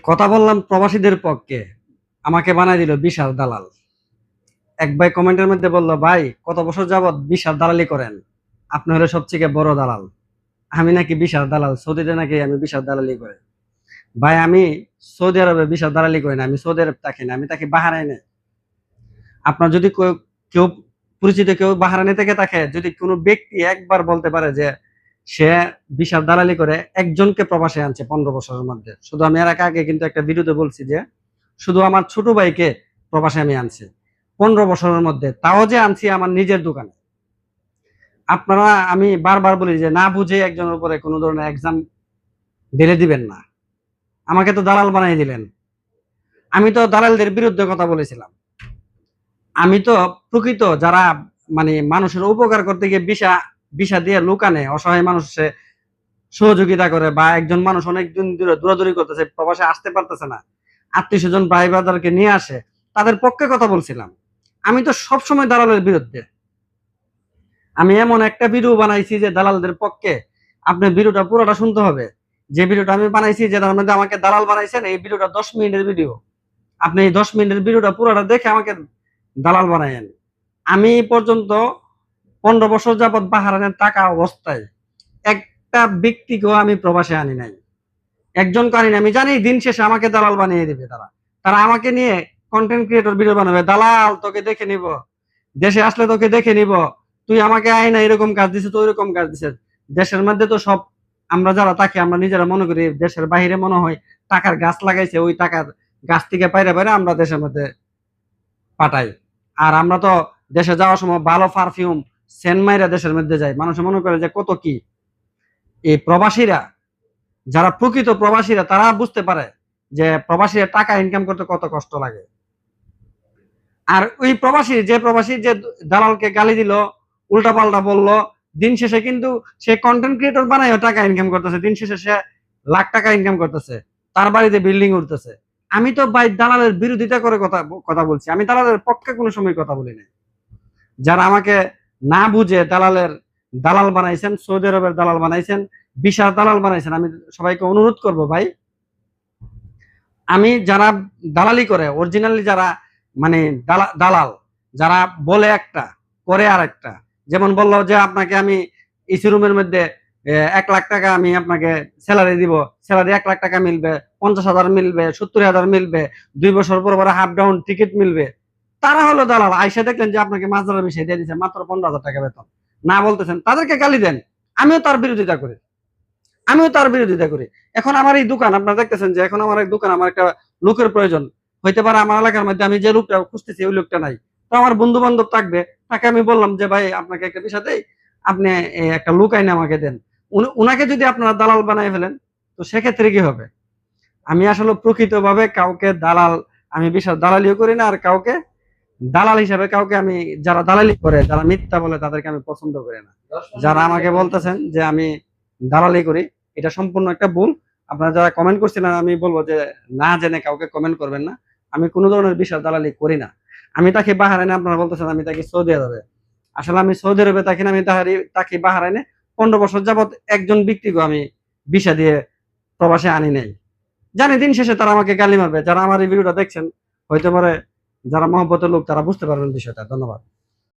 কথা বললাম প্রবাসীদের পক্ষে, আমাকে বানাই দিল বিশাল দালাল। এক ভাই কমেন্টের মধ্যে বললো, ভাই কত বছর যাবত বিশাল দালালি করেন, আপনি হলে সবচেয়ে বড় দালাল। আমি নাকি বিশাল দালাল, সৌদিতে নাকি আমি বিশাল দালালি করে। ভাই আমি সৌদি আরবে বিশাল দালালি করি না, আমি সৌদি আরব থাকি না, আমি থাকি বাহারাইনে। আপনার যদি কেউ পরিচিত কেউ বাহারাইনে থেকে থাকে, যদি কোনো ব্যক্তি একবার বলতে পারে যে সে বিশাল দালালি করে একজনকে প্রবাসে আনছে 15 বছরের মধ্যে, শুধু আমি এর আগে কিন্তু একটা ভিডিওতে বলছি যে শুধু আমার ছোট ভাইকে প্রবাসে আমি আনছি 15 বছরের মধ্যে, তাও যে আনছি আমার নিজের দোকানে। আপনারা, আমি বারবার বলি যে না বুঝে একজনের উপরে কোনো ধরনের এক্সাম ঢেলে দিবেন না। আমাকে তো দালাল বানিয়ে দিলেন। আমি তো দালালদের বিরুদ্ধে কথা বলেছিলাম। আমি তো প্রকৃত যারা মানে মানুষের উপকার করতে গিয়ে বিষা বিষা দিয়ে লুকানে অসহায় মানুষে সহযোগিতা করে, বা একজন মানুষ অনেকদিন ধরে দৌড়াদৌড়ি করতেছে, প্রবাসে আসতে পারতেছে না, আত্মীয় স্বজন ভাই বাদারকে নিয়ে আসে, তাদের পক্ষে কথা বলছিলাম। আমি তো সবসময় দালালের বিরুদ্ধে। আমি এমন একটা ভিডিও বানাইছি যে দালালদের পক্ষে। আপনি ভিডিওটা পুরোটা শুনতে হবে। যে ভিডিওটা আমি বানাইছি, যে তার মধ্যে আমাকে দালাল বানাইছেন, এই ভিডিওটা 10 মিনিটের ভিডিও। আপনি এই 10 মিনিটের ভিডিওটা পুরোটা দেখে আমাকে দালাল বানাইেন। আমি এই পর্যন্ত 15 বছর যাবৎ বাহারানের টাকা অবস্থায় একটা ব্যক্তিকেও আমি প্রবাসে আনি নাই, একজনকে আনি নাই। আমি জানি দিন শেষে আমাকে দালাল বানিয়ে দিবে তারা। তারা আমাকে নিয়ে কন্টেন্ট ক্রিয়েটর ভিডিও বানাবে, দালাল তোকে দেখে নিব, দেশে আসলে তোকে দেখে নিব, তুই আমাকে আয় না, এরকম কাজ দিছে তো ওইরকম কাজ দিছে। দেশের মধ্যে তো সব আমরা যারা থাকি আমরা নিজেরা মনে করি, দেশের বাহিরে মনে হয় টাকার গাছ লাগাইছে, ওই টাকার গাছ থেকে পাইরে পাইরে আমরা দেশের মধ্যে পাঠাই। আর আমরা তো দেশে যাওয়ার সময় ভালো পারফিউম সেন্ট মাইরা দেশের মধ্যে যাই, মানুষ মনে করে যে কত কি। এই প্রবাসীরা, যারা প্রকৃত প্রবাসীরা, তারা বুঝতে পারে যে প্রবাসীরা টাকা ইনকাম করতে কত কষ্ট লাগে। আর ওই প্রবাসী যে দালালকে গালি দিল, উল্টা পাল্টা বললো, দিন শেষে কিন্তু সে কন্টেন্ট ক্রিয়েটর বানায় টাকা ইনকাম করতেছে, দিন শেষে সে লাখ টাকা ইনকাম করতেছে, তার বাড়িতে বিল্ডিং উঠতেছে। আমি তো ভাই দালালের বিরোধিতা করে কথা বলছি, আমি দালালের পক্ষে কোনো সময় কথা বলি না। যারা আমাকে না বুঝে দালাল বানাইছেন, সৌদি আরবের দালাল বানাইছেন, বিশাল দালাল বানাইছেন, আমি সবাইকে অনুরোধ করব ভাই, আমি যারা দালালি করে অরিজিনালি, যারা মানে দালাল, যারা বলে একটা করে আর একটা, যেমন বললো যে আপনাকে আমি ইসি রুমের মধ্যে 1 লাখ টাকা আমি আপনাকে স্যালারি দিব, স্যালারি 1 লাখ টাকা মিলবে, 50,000 মিলবে, 70,000 মিলবে, 2 বছর পর পর হাফ ডাউন টিকিট মিলবে। তারা হলো দালাল। আইসা দেখলেন যে আপনাকে মাঝদারা বিষয় দিয়ে দিচ্ছে, মাত্র 15,000 টাকা বেতন না বলতেছেন, তাদেরকে গালি দেন। আমিও তার বিরোধিতা করি, আমিও তার বিরোধিতা করি। এখন আমার এই দোকান আপনারা দেখতেছেন যে এখন আমার এক দোকান, আমার একটা লোকের প্রয়োজন হইতে পারে, আমার এলাকার মধ্যে আমি যে লোকটা খুঁজতেছি ওই লোকটা নাই, তো আমার বন্ধু বান্ধব থাকবে, তাকে আমি বললাম যে ভাই আপনাকে একটা বিষয় দেই, আপনি একটা লোক আইনে আমাকে দেন। উনাকে যদি আপনারা দালাল বানাই ফেলেন, তো সেক্ষেত্রে কি হবে? আমি আসলে প্রকৃতভাবে কাউকে দালাল, আমি বিশাল দালালিও করি না, আর কাউকে দালাল হিসাবে কাউকে আমি, যারা দালালি করে, যারা মিথ্যা বলে, তাদেরকে আমি পছন্দ করি না। যারা আমাকে বলতেছেন যে আমি দালালি করি, এটা সম্পূর্ণ একটা ভুল। আপনারা যারা কমেন্ট করছিলেন, আমি বলবো যে না জেনে কাউকে কমেন্ট করবেন না। আমি কোনো ধরনের বিশাল দালালি করি না। আমি তাকে বাহারাইনে, আপনারা বলতেছেন আমি তাকে সৌদি আরবে, আসলে আমি সৌদি আরবে থাকি না, আমি তাকে বাহারাইনে 15 বছর যাবত একজন ব্যক্তিকে আমি ভিসা দিয়ে প্রবাসে আনি নাই। জানি দিন শেষে তারা আমাকে গালি মারবে। যারা আমার এই ভিডিওটা দেখছেন, হয়তো পারে যারা মহব্বতের লোক, তারা বুঝতে পারবেন বিষয়টা। ধন্যবাদ।